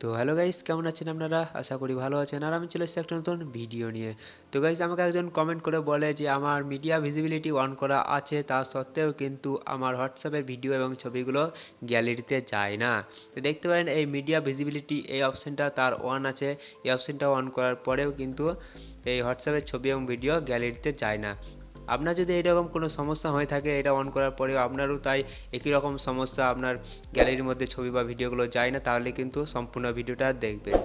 তো hello guys, কেমন আছেন আপনারা? আশা করি ভালো আছেন। আর আমি চলে এসেছি একটা নতুন ভিডিও নিয়ে। তো গাইস, আমাকে একজন কমেন্ট করে বলে যে আমার মিডিয়া ভিজিবিলিটি অন করা আছে, তা সত্ত্বেও কিন্তু আমার হোয়াটসঅ্যাপের ভিডিও এবং ছবিগুলো গ্যালারিতে যায় না। তো দেখতে পারেন এই মিডিয়া ভিজিবিলিটি এই অপশানটা তার অন আছে। এই অপশানটা অন করার পরেও কিন্তু এই হোয়াটসঅ্যাপের ছবি এবং ভিডিও গ্যালারিতে যায় না। আপনার যদি এরকম কোনো সমস্যা হয়ে থাকে, এটা অন করার পরেও আপনারও তাই একই রকম সমস্যা, আপনার গ্যালারির মধ্যে ছবি বা ভিডিওগুলো যায় না, তাহলে কিন্তু সম্পূর্ণ ভিডিওটা দেখবেন।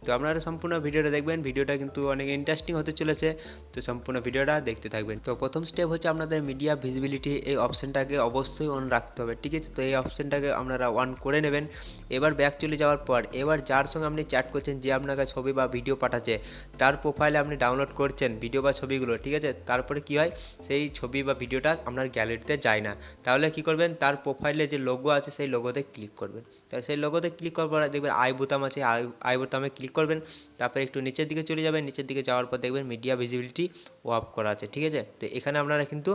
তো আপনারা সম্পূর্ণ ভিডিওটা দেখবেন, ভিডিওটা কিন্তু অনেক ইন্টারেস্টিং হতে চলেছে। তো সম্পূর্ণ ভিডিওটা দেখতে থাকবেন। তো প্রথম স্টেপ হচ্ছে আপনাদের মিডিয়া ভিজিবিলিটি এই অপশানটাকে অবশ্যই অন রাখতে হবে, ঠিক আছে? তো এই অপশানটাকে আপনারা অন করে নেবেন। এবার ব্যাক চলে যাওয়ার পর এবার যার সঙ্গে আপনি চ্যাট করছেন, যে আপনাকে ছবি বা ভিডিও পাঠাচ্ছে, তার প্রোফাইলে আপনি ডাউনলোড করছেন ভিডিও বা ছবিগুলো, ঠিক আছে? তারপরে কি হয়, সেই ছবি বা ভিডিওটা আপনার গ্যালারিতে যায় না। তাহলে কি করবেন, তার প্রোফাইলে যে লোগো আছে সেই লোগোতে ক্লিক করবেন। তাহলে সেই লোগোতে ক্লিক করার পর দেখবেন আই বোতাম আছে, আই বোতামে ক্লিক করবেন। তারপরে একটু নিচের দিকে চলে যাবেন, নিচের দিকে যাওয়ার পর দেখবেন মিডিয়া ভিজিবিলিটি অফ করা আছে, ঠিক আছে? তো এখানে আপনারা কিন্তু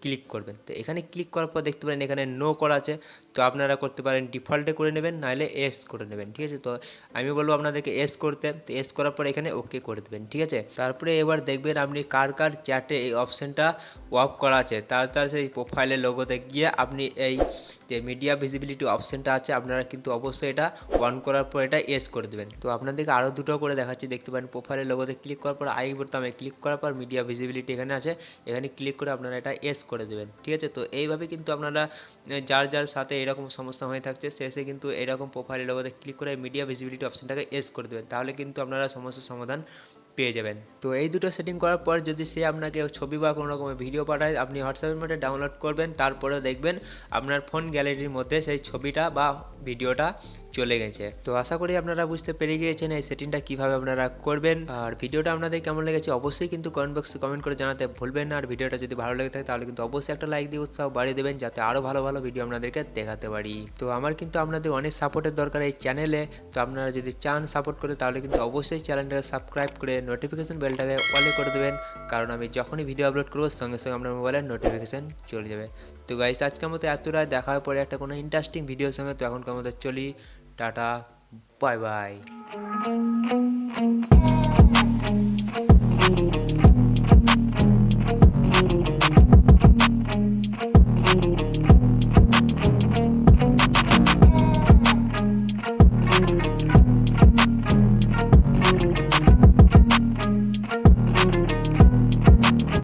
ক্লিক করবেন। তো এখানে ক্লিক করার পর দেখতে পারেন এখানে নো করা আছে। তো আপনারা করতে পারেন ডিফল্টে করে নেবেন, নাহলে এস করে নেবেন, ঠিক আছে? তো আমি বলবো আপনাদেরকে এস করতে। তো এস করার পর এখানে ওকে করে দেবেন, ঠিক আছে? তারপরে এবার দেখবেন আপনি কার কার চ্যাটে এই অপশানটা অফ করা আছে, তার সেই প্রোফাইলের লোগোতে গিয়ে আপনি এই যে মিডিয়া ভিজিবিলিটি অপশানটা আছে, আপনারা কিন্তু অবশ্যই এটা অন করার পর এটা এস করে দেবেন। তো আপনাদেরকে আরও দুটো করে দেখাচ্ছি, দেখতে পারেন প্রোফাইলের লোগোতে ক্লিক করার পর আই বোতামে ক্লিক করার পর মিডিয়া ভিজিবিলিটি এখানে আছে, এখানে ক্লিক করে আপনারা এটা এস করে দেবেন, ঠিক আছে? তো এইভাবে কিন্তু আপনারা যার যার সাথে এরকম সমস্যা হয়ে থাকছে, শেষে কিন্তু এরকম প্রোফাইলের লোগোতে ক্লিক করে মিডিয়া ভিজিবিলিটি অপশানটাকে এস করে দেবেন, তাহলে কিন্তু আপনারা সমস্যার সমাধান পেয়ে যাবেন। তো এই দুটো সেটিং করার পর যদি সে আপনাকে ছবি বা কোনো রকমের ভিডিও পাঠায়, আপনি হোয়াটসঅ্যাপের মধ্যে ডাউনলোড করবেন, তারপরে দেখবেন আপনার ফোন গ্যালারির মধ্যে সেই ছবিটা বা ভিডিওটা চলে গেছে। তো আশা করি আপনারা বুঝতে পেরে গিয়েছেন এই সেটিংটা কীভাবে আপনারা করবেন। আর ভিডিওটা আপনাদের কেমন লেগেছে অবশ্যই কিন্তু কমেন্ট বক্সে কমেন্ট করে জানাতে ভুলবেন না। আর ভিডিওটা যদি ভালো লেগে থাকে তাহলে কিন্তু অবশ্যই একটা লাইক দিয়ে উৎসাহ বাড়িয়ে দেবেন, যাতে আরও ভালো ভালো ভিডিও আপনাদেরকে দেখাতে পারি। তো আমার কিন্তু আপনাদের অনেক সাপোর্টের দরকার এই চ্যানেলে। তো আপনারা যদি চান সাপোর্ট করে, তাহলে কিন্তু অবশ্যই চ্যানেলটাকে সাবস্ক্রাইব করে নোটিফিকেশন বেলটাকে অলে করে দেবেন, কারণ আমি যখনই ভিডিও আপলোড করবো সঙ্গে সঙ্গে আপনার মোবাইলে নোটিফিকেশান চলে যাবে। তো গাইস, আজকের মতো এতটাই, দেখা হয় পরে একটা কোনো ইন্টারেস্টিং ভিডিওর সঙ্গে। তো এখনকার মতো চলি, টাটা, বাই বাই।